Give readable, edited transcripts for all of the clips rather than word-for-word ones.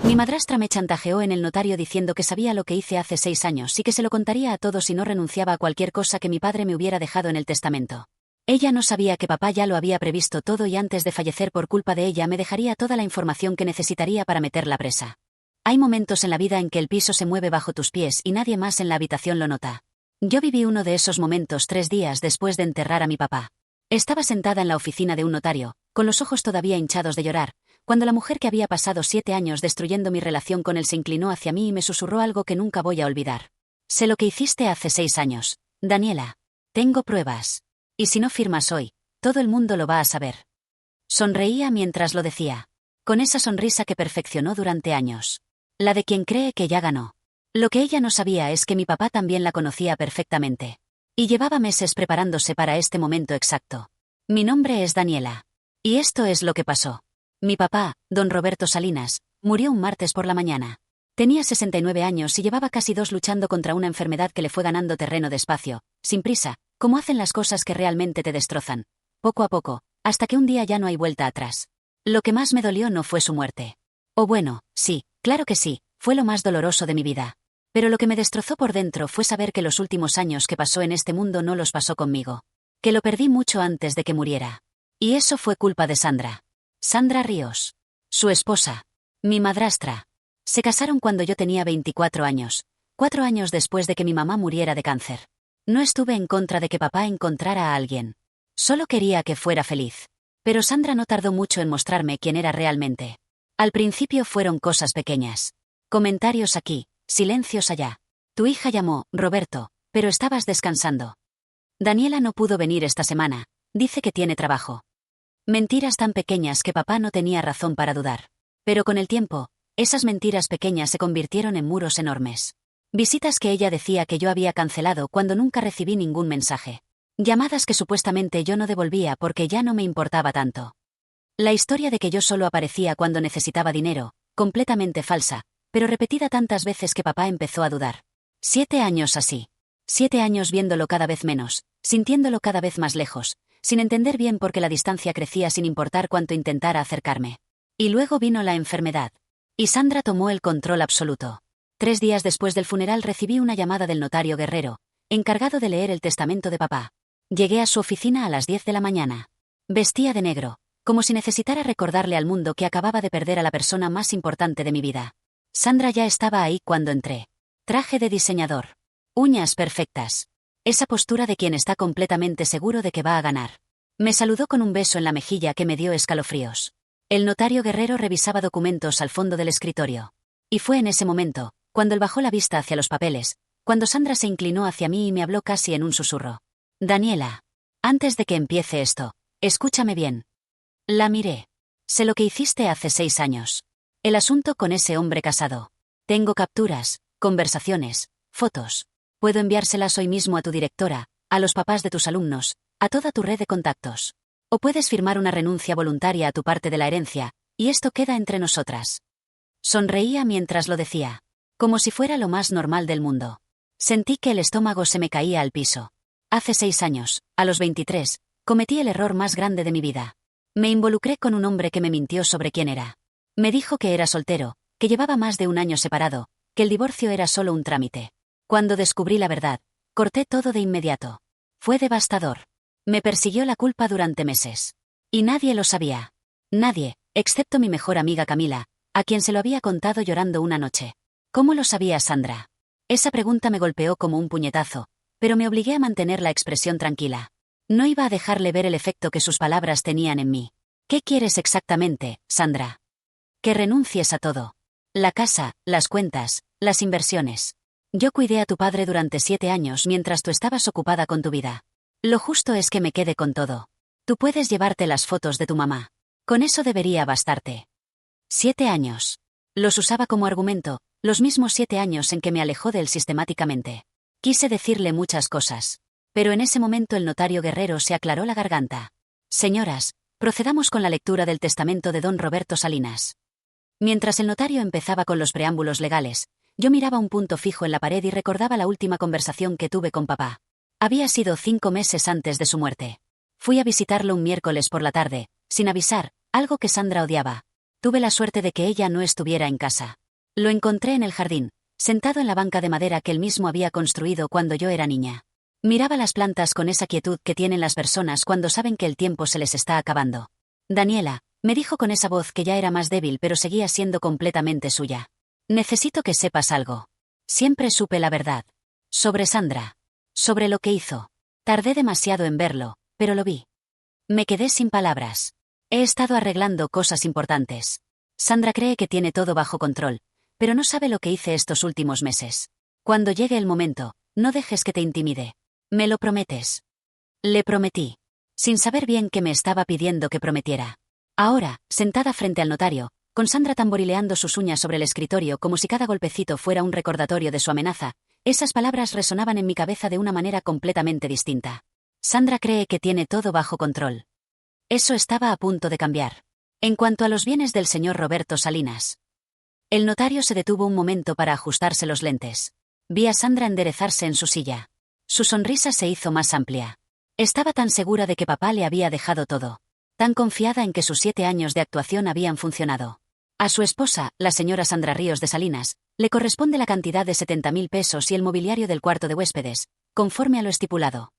Mi madrastra me chantajeó en el notario diciendo que sabía lo que hice hace 6 años y que se lo contaría a todos si no renunciaba a cualquier cosa que mi padre me hubiera dejado en el testamento. Ella no sabía que papá ya lo había previsto todo y antes de fallecer por culpa de ella me dejaría toda la información que necesitaría para meterla presa. Hay momentos en la vida en que el piso se mueve bajo tus pies y nadie más en la habitación lo nota. Yo viví uno de esos momentos 3 días después de enterrar a mi papá. Estaba sentada en la oficina de un notario, con los ojos todavía hinchados de llorar, cuando la mujer que había pasado 7 años destruyendo mi relación con él se inclinó hacia mí y me susurró algo que nunca voy a olvidar. Sé lo que hiciste hace 6 años, Daniela. Tengo pruebas. Y si no firmas hoy, todo el mundo lo va a saber. Sonreía mientras lo decía, con esa sonrisa que perfeccionó durante años. La de quien cree que ya ganó. Lo que ella no sabía es que mi papá también la conocía perfectamente. Y llevaba meses preparándose para este momento exacto. Mi nombre es Daniela. Y esto es lo que pasó. Mi papá, don Roberto Salinas, murió un martes por la mañana. Tenía 69 años y llevaba casi 2 luchando contra una enfermedad que le fue ganando terreno despacio, sin prisa, como hacen las cosas que realmente te destrozan. Poco a poco, hasta que un día ya no hay vuelta atrás. Lo que más me dolió no fue su muerte. O bueno, sí, claro que sí, fue lo más doloroso de mi vida. Pero lo que me destrozó por dentro fue saber que los últimos años que pasó en este mundo no los pasó conmigo. Que lo perdí mucho antes de que muriera. Y eso fue culpa de Sandra. Sandra Ríos. Su esposa. Mi madrastra. Se casaron cuando yo tenía 24 años, 4 años después de que mi mamá muriera de cáncer. No estuve en contra de que papá encontrara a alguien. Solo quería que fuera feliz. Pero Sandra no tardó mucho en mostrarme quién era realmente. Al principio fueron cosas pequeñas. Comentarios aquí, silencios allá. Tu hija llamó, Roberto, pero estabas descansando. Daniela no pudo venir esta semana, dice que tiene trabajo. Mentiras tan pequeñas que papá no tenía razón para dudar. Pero con el tiempo, esas mentiras pequeñas se convirtieron en muros enormes. Visitas que ella decía que yo había cancelado cuando nunca recibí ningún mensaje. Llamadas que supuestamente yo no devolvía porque ya no me importaba tanto. La historia de que yo solo aparecía cuando necesitaba dinero, completamente falsa, pero repetida tantas veces que papá empezó a dudar. 7 años así. 7 años viéndolo cada vez menos, sintiéndolo cada vez más lejos, sin entender bien por qué la distancia crecía sin importar cuánto intentara acercarme. Y luego vino la enfermedad. Y Sandra tomó el control absoluto. 3 días después del funeral recibí una llamada del notario Guerrero, encargado de leer el testamento de papá. Llegué a su oficina a las 10 de la mañana. Vestía de negro, como si necesitara recordarle al mundo que acababa de perder a la persona más importante de mi vida. Sandra ya estaba ahí cuando entré. Traje de diseñador. Uñas perfectas. Esa postura de quien está completamente seguro de que va a ganar. Me saludó con un beso en la mejilla que me dio escalofríos. El notario Guerrero revisaba documentos al fondo del escritorio. Y fue en ese momento, cuando él bajó la vista hacia los papeles, cuando Sandra se inclinó hacia mí y me habló casi en un susurro. Daniela. Antes de que empiece esto, escúchame bien. La miré. Sé lo que hiciste hace 6 años. El asunto con ese hombre casado. Tengo capturas, conversaciones, fotos. Puedo enviárselas hoy mismo a tu directora, a los papás de tus alumnos, a toda tu red de contactos. O puedes firmar una renuncia voluntaria a tu parte de la herencia, y esto queda entre nosotras. Sonreía mientras lo decía, como si fuera lo más normal del mundo. Sentí que el estómago se me caía al piso. Hace 6 años, a los 23, cometí el error más grande de mi vida. Me involucré con un hombre que me mintió sobre quién era. Me dijo que era soltero, que llevaba más de 1 año separado, que el divorcio era solo un trámite. Cuando descubrí la verdad, corté todo de inmediato. Fue devastador. Me persiguió la culpa durante meses. Y nadie lo sabía. Nadie, excepto mi mejor amiga Camila, a quien se lo había contado llorando una noche. ¿Cómo lo sabía Sandra? Esa pregunta me golpeó como un puñetazo, pero me obligué a mantener la expresión tranquila. No iba a dejarle ver el efecto que sus palabras tenían en mí. ¿Qué quieres exactamente, Sandra? Que renuncies a todo. La casa, las cuentas, las inversiones. Yo cuidé a tu padre durante 7 años mientras tú estabas ocupada con tu vida. Lo justo es que me quede con todo. Tú puedes llevarte las fotos de tu mamá. Con eso debería bastarte. 7 años. Los usaba como argumento, los mismos 7 años en que me alejó de él sistemáticamente. Quise decirle muchas cosas. Pero en ese momento el notario Guerrero se aclaró la garganta. Señoras, procedamos con la lectura del testamento de don Roberto Salinas. Mientras el notario empezaba con los preámbulos legales, yo miraba un punto fijo en la pared y recordaba la última conversación que tuve con papá. Había sido 5 meses antes de su muerte. Fui a visitarlo un miércoles por la tarde, sin avisar, algo que Sandra odiaba. Tuve la suerte de que ella no estuviera en casa. Lo encontré en el jardín, sentado en la banca de madera que él mismo había construido cuando yo era niña. Miraba las plantas con esa quietud que tienen las personas cuando saben que el tiempo se les está acabando. Daniela, me dijo con esa voz que ya era más débil pero seguía siendo completamente suya. Necesito que sepas algo. Siempre supe la verdad. Sobre Sandra. Sobre lo que hizo. Tardé demasiado en verlo, pero lo vi. Me quedé sin palabras. He estado arreglando cosas importantes. Sandra cree que tiene todo bajo control, pero no sabe lo que hice estos últimos meses. Cuando llegue el momento, no dejes que te intimide. ¿Me lo prometes? Le prometí, sin saber bien qué me estaba pidiendo que prometiera. Ahora, sentada frente al notario, con Sandra tamborileando sus uñas sobre el escritorio como si cada golpecito fuera un recordatorio de su amenaza, esas palabras resonaban en mi cabeza de una manera completamente distinta. Sandra cree que tiene todo bajo control. Eso estaba a punto de cambiar. En cuanto a los bienes del señor Roberto Salinas. El notario se detuvo un momento para ajustarse los lentes. Vi a Sandra enderezarse en su silla. Su sonrisa se hizo más amplia. Estaba tan segura de que papá le había dejado todo. Tan confiada en que sus 7 años de actuación habían funcionado. A su esposa, la señora Sandra Ríos de Salinas, le corresponde la cantidad de 70.000 pesos y el mobiliario del cuarto de huéspedes, conforme a lo estipulado.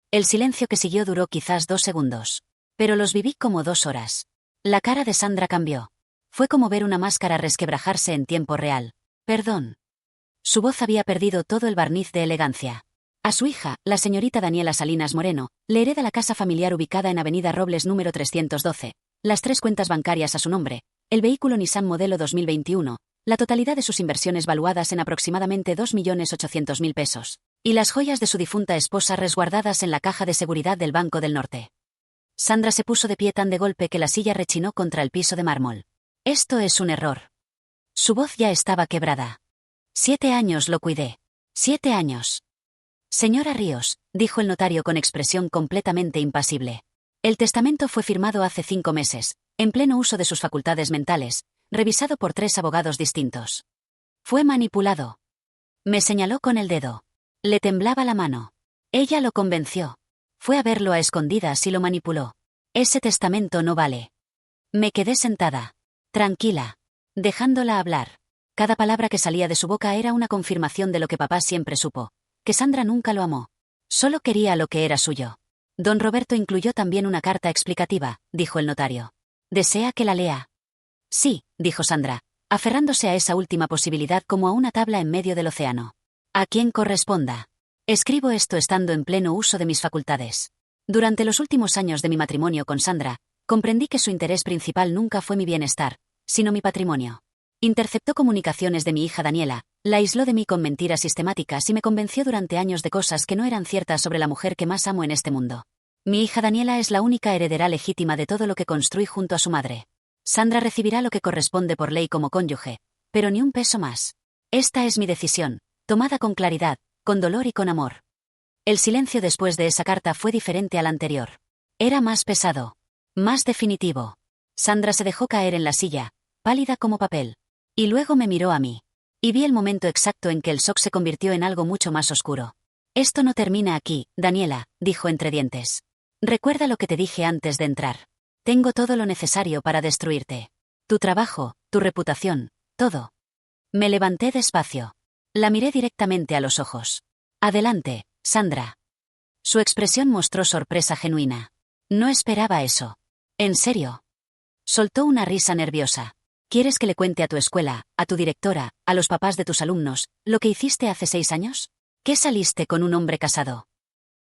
El silencio que siguió duró quizás 2 segundos. Pero los viví como 2 horas. La cara de Sandra cambió. Fue como ver una máscara resquebrajarse en tiempo real. Perdón. Su voz había perdido todo el barniz de elegancia. A su hija, la señorita Daniela Salinas Moreno, le hereda la casa familiar ubicada en Avenida Robles número 312, las 3 cuentas bancarias a su nombre, el vehículo Nissan modelo 2021, la totalidad de sus inversiones valuadas en aproximadamente 2.800.000 pesos, y las joyas de su difunta esposa resguardadas en la caja de seguridad del Banco del Norte. Sandra se puso de pie tan de golpe que la silla rechinó contra el piso de mármol. Esto es un error. Su voz ya estaba quebrada. 7 años lo cuidé. 7 años. Señora Ríos, dijo el notario con expresión completamente impasible. El testamento fue firmado hace 5 meses, en pleno uso de sus facultades mentales, revisado por 3 abogados distintos. Fue manipulado. Me señaló con el dedo. Le temblaba la mano. Ella lo convenció. Fue a verlo a escondidas y lo manipuló. Ese testamento no vale. Me quedé sentada. Tranquila. Dejándola hablar. Cada palabra que salía de su boca era una confirmación de lo que papá siempre supo. Que Sandra nunca lo amó. Solo quería lo que era suyo. Don Roberto incluyó también una carta explicativa, dijo el notario. ¿Desea que la lea? Sí, dijo Sandra, aferrándose a esa última posibilidad como a una tabla en medio del océano. A quien corresponda. Escribo esto estando en pleno uso de mis facultades. Durante los últimos años de mi matrimonio con Sandra, comprendí que su interés principal nunca fue mi bienestar, sino mi patrimonio. Interceptó comunicaciones de mi hija Daniela, la aisló de mí con mentiras sistemáticas y me convenció durante años de cosas que no eran ciertas sobre la mujer que más amo en este mundo. Mi hija Daniela es la única heredera legítima de todo lo que construí junto a su madre. Sandra recibirá lo que corresponde por ley como cónyuge, pero ni un peso más. Esta es mi decisión, tomada con claridad, con dolor y con amor. El silencio después de esa carta fue diferente al anterior. Era más pesado. Más definitivo. Sandra se dejó caer en la silla, pálida como papel. Y luego me miró a mí. Y vi el momento exacto en que el shock se convirtió en algo mucho más oscuro. Esto no termina aquí, Daniela, dijo entre dientes. Recuerda lo que te dije antes de entrar. Tengo todo lo necesario para destruirte. Tu trabajo, tu reputación, todo. Me levanté despacio. La miré directamente a los ojos. Adelante, Sandra. Su expresión mostró sorpresa genuina. No esperaba eso. ¿En serio? Soltó una risa nerviosa. ¿Quieres que le cuente a tu escuela, a tu directora, a los papás de tus alumnos, lo que hiciste hace 6 años? ¿Qué saliste con un hombre casado?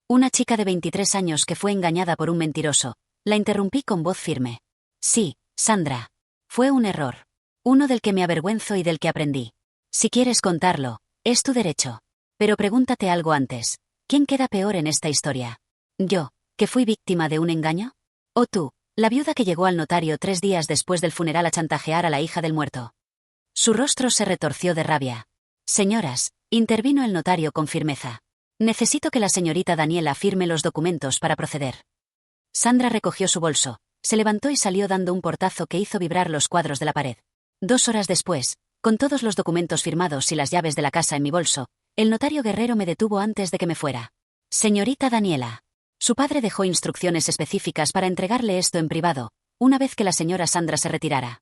Una chica de 23 años que fue engañada por un mentiroso. La interrumpí con voz firme. Sí, Sandra. Fue un error. Uno del que me avergüenzo y del que aprendí. Si quieres contarlo, es tu derecho. Pero pregúntate algo antes. ¿Quién queda peor en esta historia? ¿Yo, que fui víctima de un engaño? ¿O tú, la viuda que llegó al notario 3 días después del funeral a chantajear a la hija del muerto? Su rostro se retorció de rabia. Señoras, intervino el notario con firmeza. Necesito que la señorita Daniela firme los documentos para proceder. Sandra recogió su bolso, se levantó y salió dando un portazo que hizo vibrar los cuadros de la pared. 2 horas después, con todos los documentos firmados y las llaves de la casa en mi bolso, el notario Guerrero me detuvo antes de que me fuera. Señorita Daniela. Su padre dejó instrucciones específicas para entregarle esto en privado, una vez que la señora Sandra se retirara.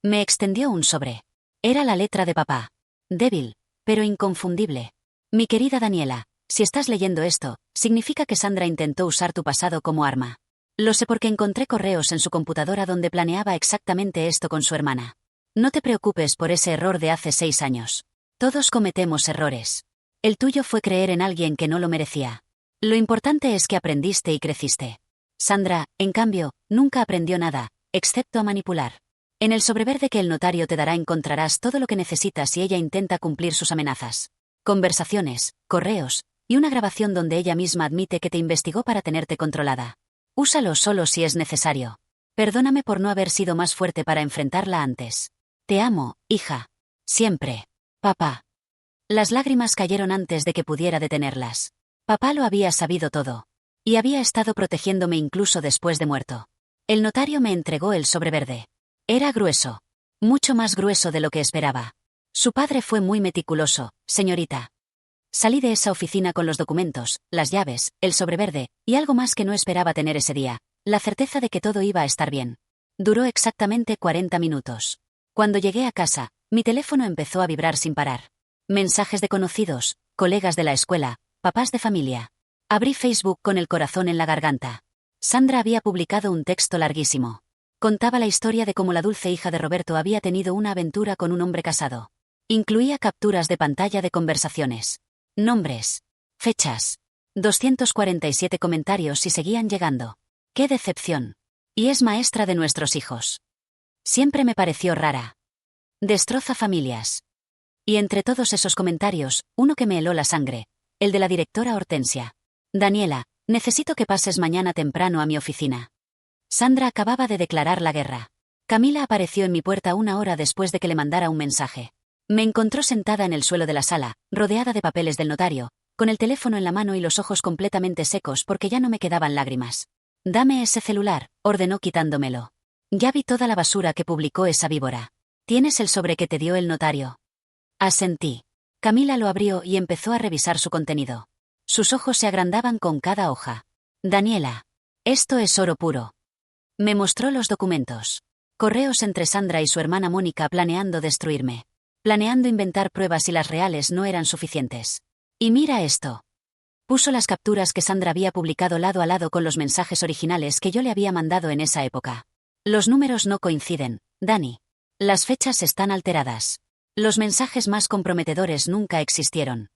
Me extendió un sobre. Era la letra de papá. Débil, pero inconfundible. Mi querida Daniela, si estás leyendo esto, significa que Sandra intentó usar tu pasado como arma. Lo sé porque encontré correos en su computadora donde planeaba exactamente esto con su hermana. No te preocupes por ese error de hace 6 años. Todos cometemos errores. El tuyo fue creer en alguien que no lo merecía. Lo importante es que aprendiste y creciste. Sandra, en cambio, nunca aprendió nada, excepto a manipular. En el sobreverde que el notario te dará encontrarás todo lo que necesitas si ella intenta cumplir sus amenazas. Conversaciones, correos, y una grabación donde ella misma admite que te investigó para tenerte controlada. Úsalo solo si es necesario. Perdóname por no haber sido más fuerte para enfrentarla antes. Te amo, hija. Siempre. Papá. Las lágrimas cayeron antes de que pudiera detenerlas. Papá lo había sabido todo. Y había estado protegiéndome incluso después de muerto. El notario me entregó el sobre verde. Era grueso. Mucho más grueso de lo que esperaba. Su padre fue muy meticuloso, señorita. Salí de esa oficina con los documentos, las llaves, el sobre verde, y algo más que no esperaba tener ese día, la certeza de que todo iba a estar bien. Duró exactamente 40 minutos. Cuando llegué a casa, mi teléfono empezó a vibrar sin parar. Mensajes de conocidos, colegas de la escuela, papás de familia. Abrí Facebook con el corazón en la garganta. Sandra había publicado un texto larguísimo. Contaba la historia de cómo la dulce hija de Roberto había tenido una aventura con un hombre casado. Incluía capturas de pantalla de conversaciones. Nombres. Fechas. 247 comentarios y seguían llegando. ¡Qué decepción! Y es maestra de nuestros hijos. Siempre me pareció rara. Destroza familias. Y entre todos esos comentarios, uno que me heló la sangre. El de la directora Hortensia. Daniela, necesito que pases mañana temprano a mi oficina. Sandra acababa de declarar la guerra. Camila apareció en mi puerta 1 hora después de que le mandara un mensaje. Me encontró sentada en el suelo de la sala, rodeada de papeles del notario, con el teléfono en la mano y los ojos completamente secos porque ya no me quedaban lágrimas. Dame ese celular, ordenó quitándomelo. Ya vi toda la basura que publicó esa víbora. ¿Tienes el sobre que te dio el notario? Asentí. Camila lo abrió y empezó a revisar su contenido. Sus ojos se agrandaban con cada hoja. Daniela. Esto es oro puro. Me mostró los documentos. Correos entre Sandra y su hermana Mónica planeando destruirme. Planeando inventar pruebas y las reales no eran suficientes. Y mira esto. Puso las capturas que Sandra había publicado lado a lado con los mensajes originales que yo le había mandado en esa época. Los números no coinciden, Dani. Las fechas están alteradas. Los mensajes más comprometedores nunca existieron.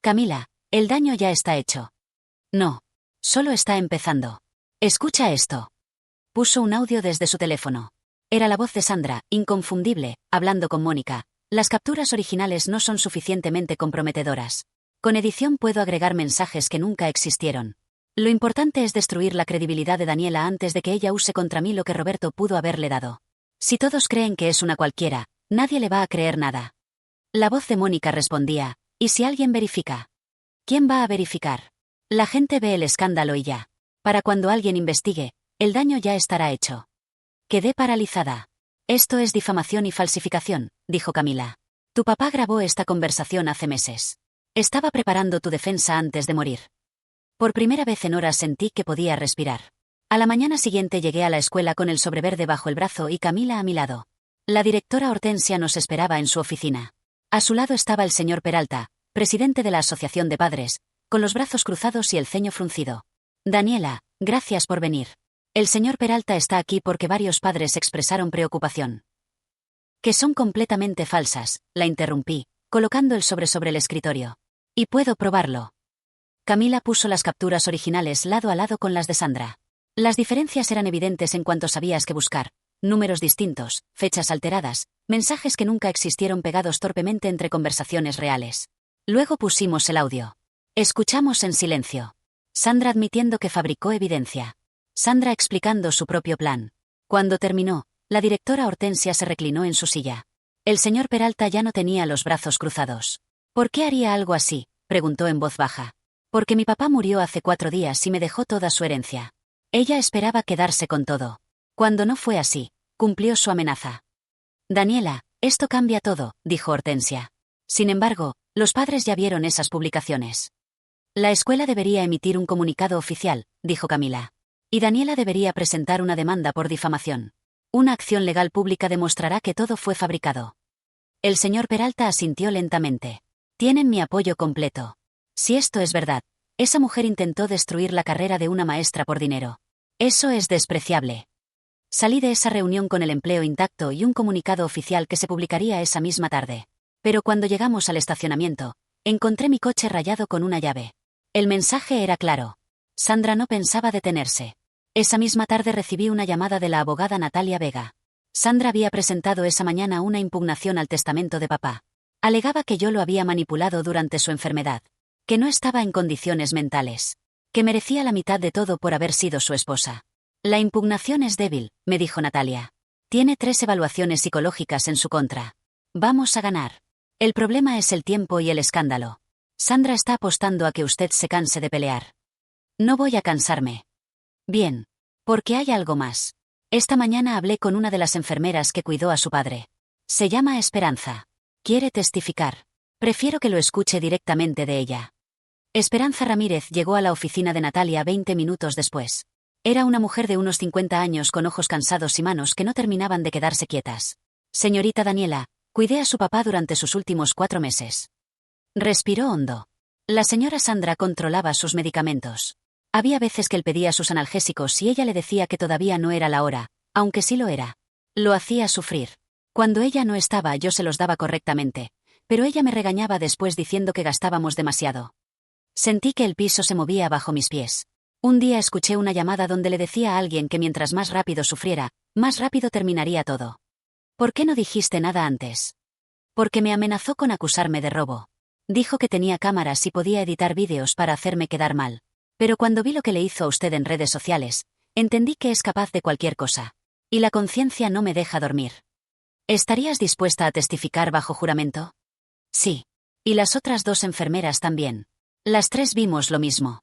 Camila, el daño ya está hecho. No. Solo está empezando. Escucha esto. Puso un audio desde su teléfono. Era la voz de Sandra, inconfundible, hablando con Mónica. Las capturas originales no son suficientemente comprometedoras. Con edición puedo agregar mensajes que nunca existieron. Lo importante es destruir la credibilidad de Daniela antes de que ella use contra mí lo que Roberto pudo haberle dado. Si todos creen que es una cualquiera, nadie le va a creer nada. La voz de Mónica respondía, ¿y si alguien verifica? ¿Quién va a verificar? La gente ve el escándalo y ya. Para cuando alguien investigue, el daño ya estará hecho. Quedé paralizada. Esto es difamación y falsificación, dijo Camila. Tu papá grabó esta conversación hace meses. Estaba preparando tu defensa antes de morir. Por primera vez en horas sentí que podía respirar. A la mañana siguiente llegué a la escuela con el sobre verde bajo el brazo y Camila a mi lado. La directora Hortensia nos esperaba en su oficina. A su lado estaba el señor Peralta, presidente de la Asociación de Padres, con los brazos cruzados y el ceño fruncido. Daniela, gracias por venir. El señor Peralta está aquí porque varios padres expresaron preocupación. Que son completamente falsas, la interrumpí, colocando el sobre el escritorio. Y puedo probarlo. Camila puso las capturas originales lado a lado con las de Sandra. Las diferencias eran evidentes en cuanto sabías qué buscar. Números distintos, fechas alteradas, mensajes que nunca existieron pegados torpemente entre conversaciones reales. Luego pusimos el audio. Escuchamos en silencio. Sandra admitiendo que fabricó evidencia. Sandra explicando su propio plan. Cuando terminó, la directora Hortensia se reclinó en su silla. El señor Peralta ya no tenía los brazos cruzados. ¿Por qué haría algo así?, preguntó en voz baja. Porque mi papá murió hace 4 días y me dejó toda su herencia. Ella esperaba quedarse con todo. Cuando no fue así, cumplió su amenaza. Daniela, esto cambia todo, dijo Hortensia. Sin embargo, los padres ya vieron esas publicaciones. La escuela debería emitir un comunicado oficial, dijo Camila. Y Daniela debería presentar una demanda por difamación. Una acción legal pública demostrará que todo fue fabricado. El señor Peralta asintió lentamente. Tienen mi apoyo completo. Si esto es verdad, esa mujer intentó destruir la carrera de una maestra por dinero. Eso es despreciable. Salí de esa reunión con el empleo intacto y un comunicado oficial que se publicaría esa misma tarde. Pero cuando llegamos al estacionamiento, encontré mi coche rayado con una llave. El mensaje era claro. Sandra no pensaba detenerse. Esa misma tarde recibí una llamada de la abogada Natalia Vega. Sandra había presentado esa mañana una impugnación al testamento de papá. Alegaba que yo lo había manipulado durante su enfermedad, que no estaba en condiciones mentales, que merecía la mitad de todo por haber sido su esposa. La impugnación es débil, me dijo Natalia. Tiene 3 evaluaciones psicológicas en su contra. Vamos a ganar. El problema es el tiempo y el escándalo. Sandra está apostando a que usted se canse de pelear. No voy a cansarme. Bien. Porque hay algo más. Esta mañana hablé con una de las enfermeras que cuidó a su padre. Se llama Esperanza. Quiere testificar. Prefiero que lo escuche directamente de ella. Esperanza Ramírez llegó a la oficina de Natalia 20 minutos después. Era una mujer de unos 50 años con ojos cansados y manos que no terminaban de quedarse quietas. Señorita Daniela, cuidé a su papá durante sus últimos 4 meses. Respiró hondo. La señora Sandra controlaba sus medicamentos. Había veces que él pedía sus analgésicos y ella le decía que todavía no era la hora, aunque sí lo era. Lo hacía sufrir. Cuando ella no estaba yo se los daba correctamente, pero ella me regañaba después diciendo que gastábamos demasiado. Sentí que el piso se movía bajo mis pies. Un día escuché una llamada donde le decía a alguien que mientras más rápido sufriera, más rápido terminaría todo. ¿Por qué no dijiste nada antes? Porque me amenazó con acusarme de robo. Dijo que tenía cámaras y podía editar vídeos para hacerme quedar mal. Pero cuando vi lo que le hizo a usted en redes sociales, entendí que es capaz de cualquier cosa. Y la conciencia no me deja dormir. ¿Estarías dispuesta a testificar bajo juramento? Sí. Y las otras 2 enfermeras también. Las 3 vimos lo mismo.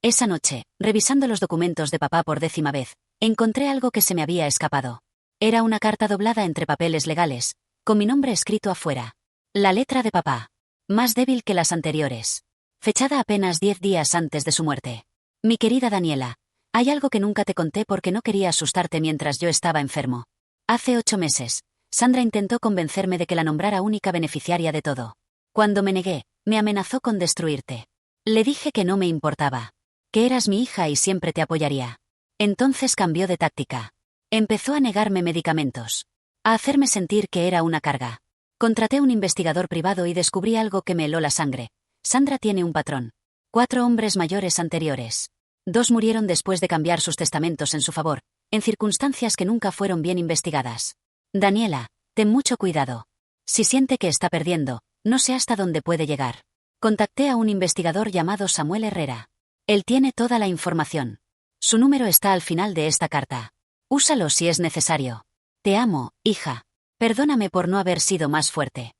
Esa noche, revisando los documentos de papá por 10ª vez, encontré algo que se me había escapado. Era una carta doblada entre papeles legales, con mi nombre escrito afuera. La letra de papá. Más débil que las anteriores. Fechada apenas 10 días antes de su muerte. Mi querida Daniela, hay algo que nunca te conté porque no quería asustarte mientras yo estaba enfermo. Hace 8 meses, Sandra intentó convencerme de que la nombrara única beneficiaria de todo. Cuando me negué, me amenazó con destruirte. Le dije que no me importaba. Que eras mi hija y siempre te apoyaría. Entonces cambió de táctica. Empezó a negarme medicamentos. A hacerme sentir que era una carga. Contraté un investigador privado y descubrí algo que me heló la sangre. Sandra tiene un patrón. 4 hombres mayores anteriores. 2 murieron después de cambiar sus testamentos en su favor, en circunstancias que nunca fueron bien investigadas. Daniela, ten mucho cuidado. Si siente que está perdiendo, no sé hasta dónde puede llegar. Contacté a un investigador llamado Samuel Herrera. Él tiene toda la información. Su número está al final de esta carta. Úsalo si es necesario. Te amo, hija. Perdóname por no haber sido más fuerte.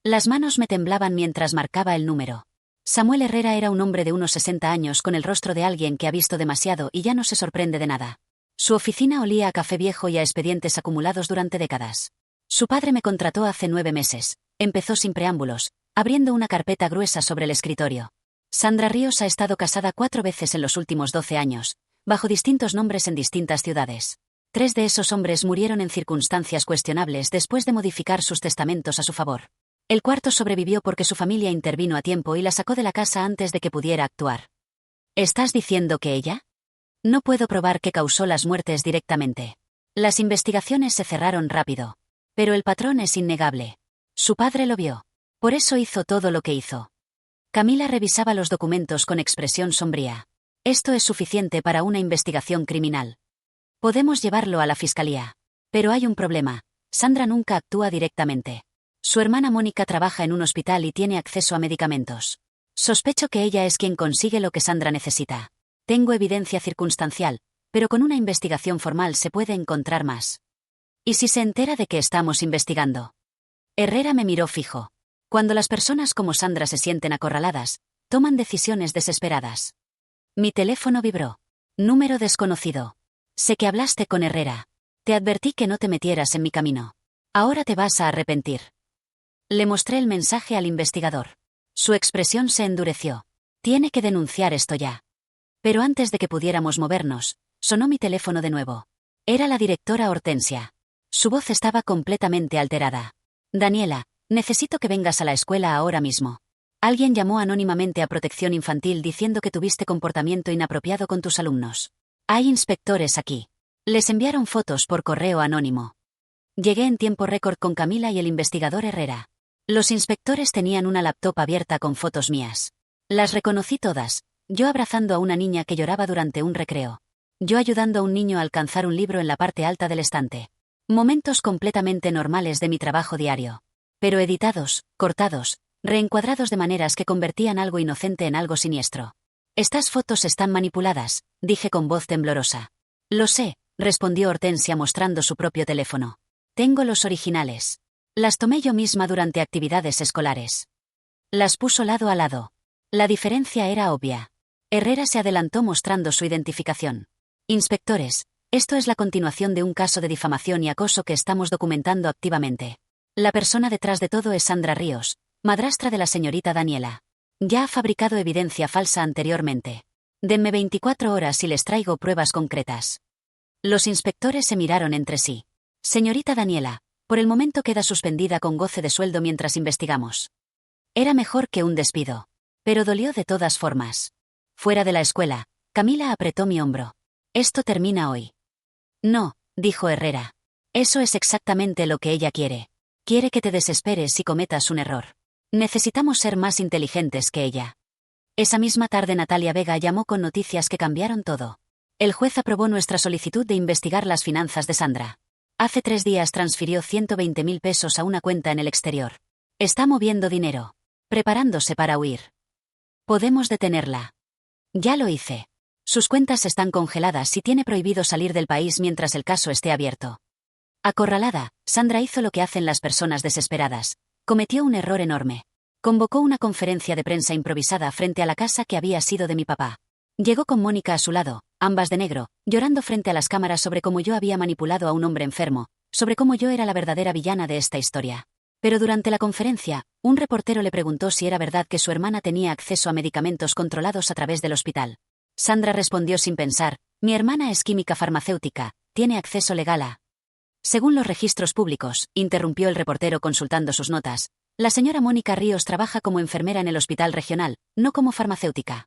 Las manos me temblaban mientras marcaba el número. Samuel Herrera era un hombre de unos 60 años con el rostro de alguien que ha visto demasiado y ya no se sorprende de nada. Su oficina olía a café viejo y a expedientes acumulados durante décadas. Su padre me contrató hace 9 meses. Empezó sin preámbulos, abriendo una carpeta gruesa sobre el escritorio. Sandra Ríos ha estado casada 4 veces en los últimos 12 años, bajo distintos nombres en distintas ciudades. 3 de esos hombres murieron en circunstancias cuestionables después de modificar sus testamentos a su favor. El 4º sobrevivió porque su familia intervino a tiempo y la sacó de la casa antes de que pudiera actuar. ¿Estás diciendo que ella? No puedo probar que causó las muertes directamente. Las investigaciones se cerraron rápido. Pero el patrón es innegable. Su padre lo vio. Por eso hizo todo lo que hizo. Camila revisaba los documentos con expresión sombría. Esto es suficiente para una investigación criminal. Podemos llevarlo a la fiscalía. Pero hay un problema. Sandra nunca actúa directamente. Su hermana Mónica trabaja en un hospital y tiene acceso a medicamentos. Sospecho que ella es quien consigue lo que Sandra necesita. Tengo evidencia circunstancial, pero con una investigación formal se puede encontrar más. ¿Y si se entera de que estamos investigando? Herrera me miró fijo. Cuando las personas como Sandra se sienten acorraladas, toman decisiones desesperadas. Mi teléfono vibró. Número desconocido. Sé que hablaste con Herrera. Te advertí que no te metieras en mi camino. Ahora te vas a arrepentir. Le mostré el mensaje al investigador. Su expresión se endureció. Tiene que denunciar esto ya. Pero antes de que pudiéramos movernos, sonó mi teléfono de nuevo. Era la directora Hortensia. Su voz estaba completamente alterada. Daniela, necesito que vengas a la escuela ahora mismo. Alguien llamó anónimamente a Protección Infantil diciendo que tuviste comportamiento inapropiado con tus alumnos. Hay inspectores aquí. Les enviaron fotos por correo anónimo. Llegué en tiempo récord con Camila y el investigador Herrera. Los inspectores tenían una laptop abierta con fotos mías. Las reconocí todas, yo abrazando a una niña que lloraba durante un recreo. Yo ayudando a un niño a alcanzar un libro en la parte alta del estante. Momentos completamente normales de mi trabajo diario. Pero editados, cortados, reencuadrados de maneras que convertían algo inocente en algo siniestro. Estas fotos están manipuladas, dije con voz temblorosa. Lo sé, respondió Hortensia mostrando su propio teléfono. Tengo los originales. Las tomé yo misma durante actividades escolares. Las puso lado a lado. La diferencia era obvia. Herrera se adelantó mostrando su identificación. Inspectores, esto es la continuación de un caso de difamación y acoso que estamos documentando activamente. La persona detrás de todo es Sandra Ríos, madrastra de la señorita Daniela. Ya ha fabricado evidencia falsa anteriormente. Denme 24 horas y les traigo pruebas concretas. Los inspectores se miraron entre sí. Señorita Daniela, por el momento queda suspendida con goce de sueldo mientras investigamos. Era mejor que un despido. Pero dolió de todas formas. Fuera de la escuela, Camila apretó mi hombro. Esto termina hoy. No, dijo Herrera. Eso es exactamente lo que ella quiere. Quiere que te desesperes y cometas un error. Necesitamos ser más inteligentes que ella. Esa misma tarde Natalia Vega llamó con noticias que cambiaron todo. El juez aprobó nuestra solicitud de investigar las finanzas de Sandra. Hace 3 días transfirió 120.000 pesos a una cuenta en el exterior. Está moviendo dinero. Preparándose para huir. Podemos detenerla. Ya lo hice. Sus cuentas están congeladas y tiene prohibido salir del país mientras el caso esté abierto. Acorralada, Sandra hizo lo que hacen las personas desesperadas. Cometió un error enorme. Convocó una conferencia de prensa improvisada frente a la casa que había sido de mi papá. Llegó con Mónica a su lado, ambas de negro, llorando frente a las cámaras sobre cómo yo había manipulado a un hombre enfermo, sobre cómo yo era la verdadera villana de esta historia. Pero durante la conferencia, un reportero le preguntó si era verdad que su hermana tenía acceso a medicamentos controlados a través del hospital. Sandra respondió sin pensar, mi hermana es química farmacéutica, tiene acceso legal a... Según los registros públicos, interrumpió el reportero consultando sus notas, la señora Mónica Ríos trabaja como enfermera en el hospital regional, no como farmacéutica.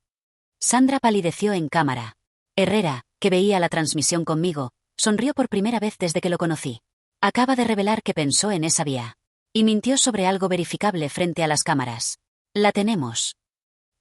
Sandra palideció en cámara. Herrera, que veía la transmisión conmigo, sonrió por primera vez desde que lo conocí. Acaba de revelar que pensó en esa vía. Y mintió sobre algo verificable frente a las cámaras. La tenemos.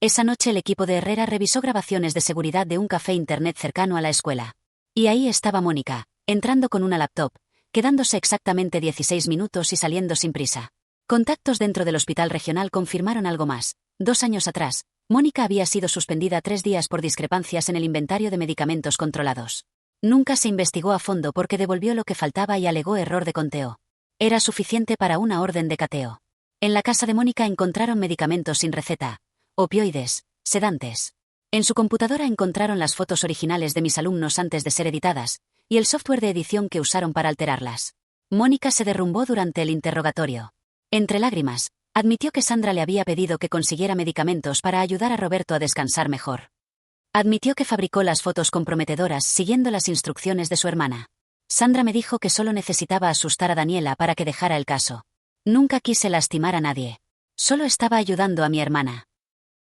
Esa noche el equipo de Herrera revisó grabaciones de seguridad de un café internet cercano a la escuela. Y ahí estaba Mónica, entrando con una laptop, quedándose exactamente 16 minutos y saliendo sin prisa. Contactos dentro del hospital regional confirmaron algo más. 2 años atrás, Mónica había sido suspendida 3 días por discrepancias en el inventario de medicamentos controlados. Nunca se investigó a fondo porque devolvió lo que faltaba y alegó error de conteo. Era suficiente para una orden de cateo. En la casa de Mónica encontraron medicamentos sin receta, opioides, sedantes. En su computadora encontraron las fotos originales de mis alumnos antes de ser editadas, y el software de edición que usaron para alterarlas. Mónica se derrumbó durante el interrogatorio. Entre lágrimas, admitió que Sandra le había pedido que consiguiera medicamentos para ayudar a Roberto a descansar mejor. Admitió que fabricó las fotos comprometedoras siguiendo las instrucciones de su hermana. Sandra me dijo que solo necesitaba asustar a Daniela para que dejara el caso. Nunca quise lastimar a nadie. Solo estaba ayudando a mi hermana.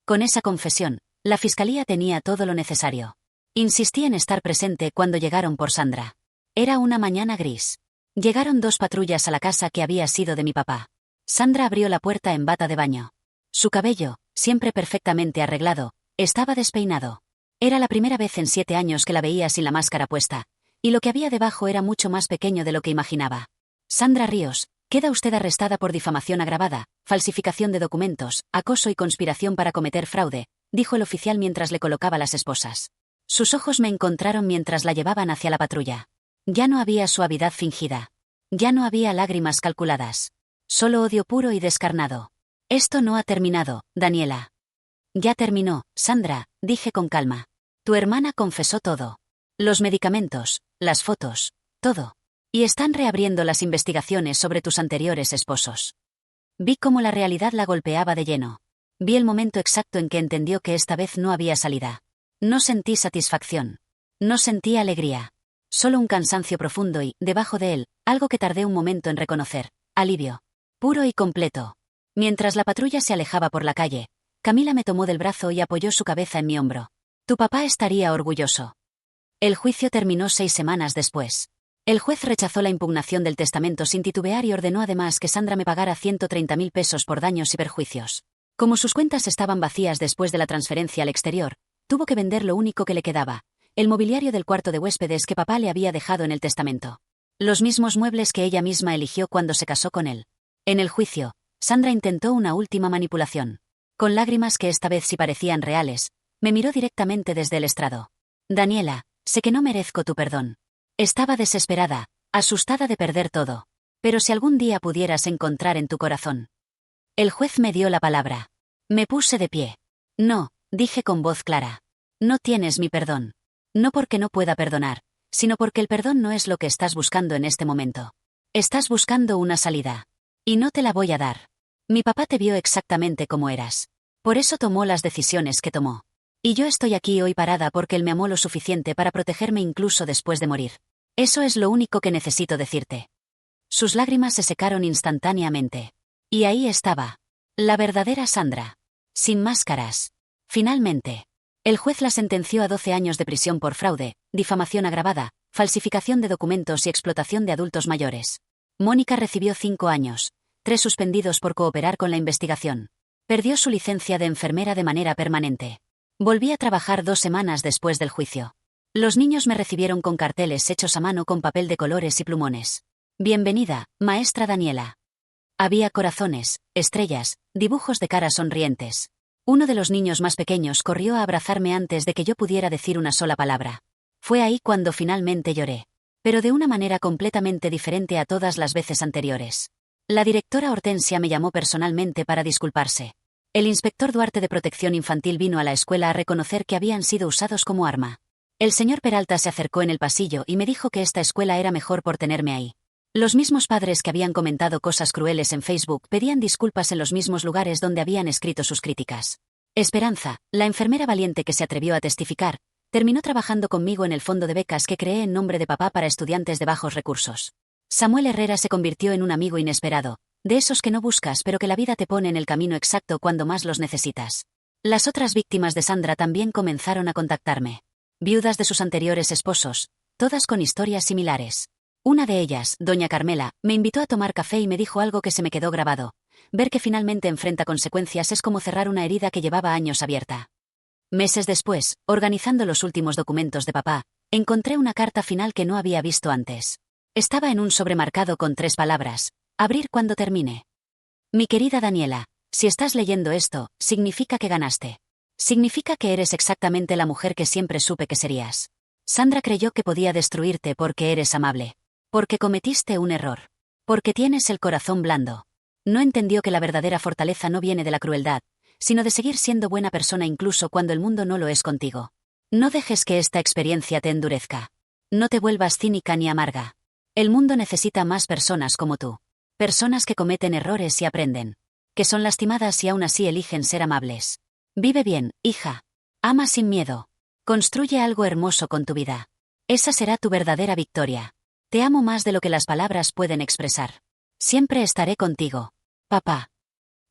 Con esa confesión, la fiscalía tenía todo lo necesario. Insistí en estar presente cuando llegaron por Sandra. Era una mañana gris. Llegaron 2 patrullas a la casa que había sido de mi papá. Sandra abrió la puerta en bata de baño. Su cabello, siempre perfectamente arreglado, estaba despeinado. Era la primera vez en 7 años que la veía sin la máscara puesta, y lo que había debajo era mucho más pequeño de lo que imaginaba. Sandra Ríos, queda usted arrestada por difamación agravada, falsificación de documentos, acoso y conspiración para cometer fraude, dijo el oficial mientras le colocaba las esposas. Sus ojos me encontraron mientras la llevaban hacia la patrulla. Ya no había suavidad fingida. Ya no había lágrimas calculadas. Solo odio puro y descarnado. Esto no ha terminado, Daniela. Ya terminó, Sandra, dije con calma. Tu hermana confesó todo. Los medicamentos, las fotos, todo. Y están reabriendo las investigaciones sobre tus anteriores esposos. Vi cómo la realidad la golpeaba de lleno. Vi el momento exacto en que entendió que esta vez no había salida. No sentí satisfacción. No sentí alegría. Solo un cansancio profundo y, debajo de él, algo que tardé un momento en reconocer. Alivio. Puro y completo. Mientras la patrulla se alejaba por la calle, Camila me tomó del brazo y apoyó su cabeza en mi hombro. Tu papá estaría orgulloso. El juicio terminó 6 semanas después. El juez rechazó la impugnación del testamento sin titubear y ordenó además que Sandra me pagara 130.000 pesos por daños y perjuicios. Como sus cuentas estaban vacías después de la transferencia al exterior, tuvo que vender lo único que le quedaba, el mobiliario del cuarto de huéspedes que papá le había dejado en el testamento. Los mismos muebles que ella misma eligió cuando se casó con él. En el juicio, Sandra intentó una última manipulación. Con lágrimas que esta vez sí parecían reales, me miró directamente desde el estrado. Daniela, sé que no merezco tu perdón. Estaba desesperada, asustada de perder todo. Pero si algún día pudieras encontrar en tu corazón. El juez me dio la palabra. Me puse de pie. No, dije con voz clara. No tienes mi perdón. No porque no pueda perdonar, sino porque el perdón no es lo que estás buscando en este momento. Estás buscando una salida. Y no te la voy a dar. Mi papá te vio exactamente como eras. Por eso tomó las decisiones que tomó. Y yo estoy aquí hoy parada porque él me amó lo suficiente para protegerme incluso después de morir. Eso es lo único que necesito decirte. Sus lágrimas se secaron instantáneamente. Y ahí estaba. La verdadera Sandra. Sin máscaras. Finalmente. El juez la sentenció a 12 años de prisión por fraude, difamación agravada, falsificación de documentos y explotación de adultos mayores. Mónica recibió 5 años, 3 suspendidos por cooperar con la investigación. Perdió su licencia de enfermera de manera permanente. Volví a trabajar 2 semanas después del juicio. Los niños me recibieron con carteles hechos a mano con papel de colores y plumones. Bienvenida, maestra Daniela. Había corazones, estrellas, dibujos de caras sonrientes. Uno de los niños más pequeños corrió a abrazarme antes de que yo pudiera decir una sola palabra. Fue ahí cuando finalmente lloré. Pero de una manera completamente diferente a todas las veces anteriores. La directora Hortensia me llamó personalmente para disculparse. El inspector Duarte de Protección Infantil vino a la escuela a reconocer que habían sido usados como arma. El señor Peralta se acercó en el pasillo y me dijo que esta escuela era mejor por tenerme ahí. Los mismos padres que habían comentado cosas crueles en Facebook pedían disculpas en los mismos lugares donde habían escrito sus críticas. Esperanza, la enfermera valiente que se atrevió a testificar, terminó trabajando conmigo en el fondo de becas que creé en nombre de papá para estudiantes de bajos recursos. Samuel Herrera se convirtió en un amigo inesperado, de esos que no buscas pero que la vida te pone en el camino exacto cuando más los necesitas. Las otras víctimas de Sandra también comenzaron a contactarme. Viudas de sus anteriores esposos, todas con historias similares. Una de ellas, doña Carmela, me invitó a tomar café y me dijo algo que se me quedó grabado. Ver que finalmente enfrenta consecuencias es como cerrar una herida que llevaba años abierta. Meses después, organizando los últimos documentos de papá, encontré una carta final que no había visto antes. Estaba en un sobremarcado con 3 palabras. Abrir cuando termine. Mi querida Daniela, si estás leyendo esto, significa que ganaste. Significa que eres exactamente la mujer que siempre supe que serías. Sandra creyó que podía destruirte porque eres amable. Porque cometiste un error. Porque tienes el corazón blando. No entendió que la verdadera fortaleza no viene de la crueldad, sino de seguir siendo buena persona incluso cuando el mundo no lo es contigo. No dejes que esta experiencia te endurezca. No te vuelvas cínica ni amarga. El mundo necesita más personas como tú. Personas que cometen errores y aprenden. Que son lastimadas y aún así eligen ser amables. Vive bien, hija. Ama sin miedo. Construye algo hermoso con tu vida. Esa será tu verdadera victoria. Te amo más de lo que las palabras pueden expresar. Siempre estaré contigo. Papá.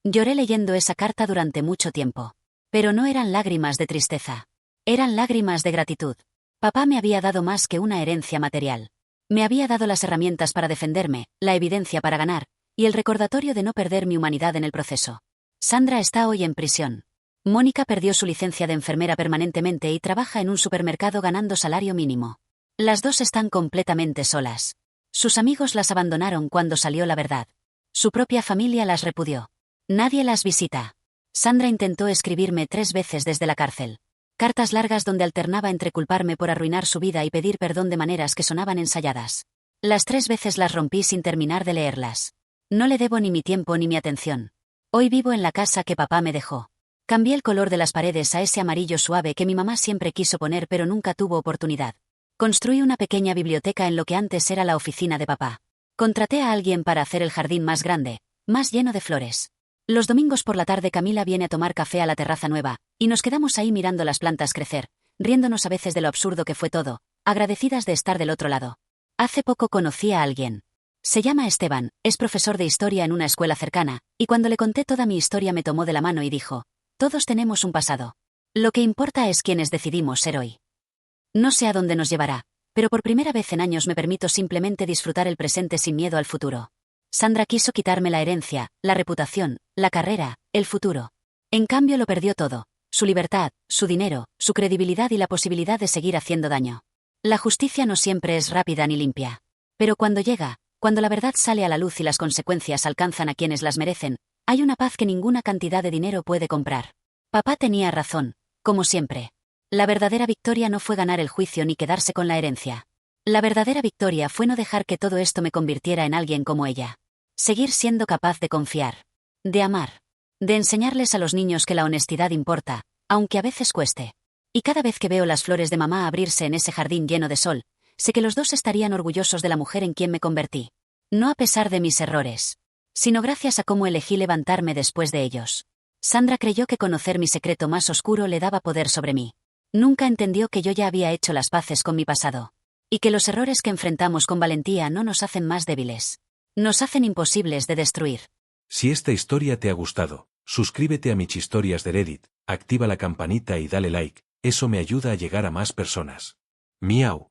Lloré leyendo esa carta durante mucho tiempo. Pero no eran lágrimas de tristeza. Eran lágrimas de gratitud. Papá me había dado más que una herencia material. Me había dado las herramientas para defenderme, la evidencia para ganar, y el recordatorio de no perder mi humanidad en el proceso. Sandra está hoy en prisión. Mónica perdió su licencia de enfermera permanentemente y trabaja en un supermercado ganando salario mínimo. Las dos están completamente solas. Sus amigos las abandonaron cuando salió la verdad. Su propia familia las repudió. Nadie las visita. Sandra intentó escribirme 3 veces desde la cárcel. Cartas largas donde alternaba entre culparme por arruinar su vida y pedir perdón de maneras que sonaban ensayadas. Las 3 veces las rompí sin terminar de leerlas. No le debo ni mi tiempo ni mi atención. Hoy vivo en la casa que papá me dejó. Cambié el color de las paredes a ese amarillo suave que mi mamá siempre quiso poner pero nunca tuvo oportunidad. Construí una pequeña biblioteca en lo que antes era la oficina de papá. Contraté a alguien para hacer el jardín más grande, más lleno de flores. Los domingos por la tarde Camila viene a tomar café a la terraza nueva, y nos quedamos ahí mirando las plantas crecer, riéndonos a veces de lo absurdo que fue todo, agradecidas de estar del otro lado. Hace poco conocí a alguien. Se llama Esteban, es profesor de historia en una escuela cercana, y cuando le conté toda mi historia me tomó de la mano y dijo: todos tenemos un pasado. Lo que importa es quiénes decidimos ser hoy. No sé a dónde nos llevará, pero por primera vez en años me permito simplemente disfrutar el presente sin miedo al futuro. Sandra quiso quitarme la herencia, la reputación, la carrera, el futuro. En cambio lo perdió todo: su libertad, su dinero, su credibilidad y la posibilidad de seguir haciendo daño. La justicia no siempre es rápida ni limpia. Pero cuando llega, cuando la verdad sale a la luz y las consecuencias alcanzan a quienes las merecen, hay una paz que ninguna cantidad de dinero puede comprar. Papá tenía razón, como siempre. La verdadera victoria no fue ganar el juicio ni quedarse con la herencia. La verdadera victoria fue no dejar que todo esto me convirtiera en alguien como ella. Seguir siendo capaz de confiar, de amar, de enseñarles a los niños que la honestidad importa, aunque a veces cueste. Y cada vez que veo las flores de mamá abrirse en ese jardín lleno de sol, sé que los dos estarían orgullosos de la mujer en quien me convertí. No a pesar de mis errores, sino gracias a cómo elegí levantarme después de ellos. Sandra creyó que conocer mi secreto más oscuro le daba poder sobre mí. Nunca entendió que yo ya había hecho las paces con mi pasado. Y que los errores que enfrentamos con valentía no nos hacen más débiles. Nos hacen imposibles de destruir. Si esta historia te ha gustado, suscríbete a Michistorias de Reddit, activa la campanita y dale like, eso me ayuda a llegar a más personas. Miau.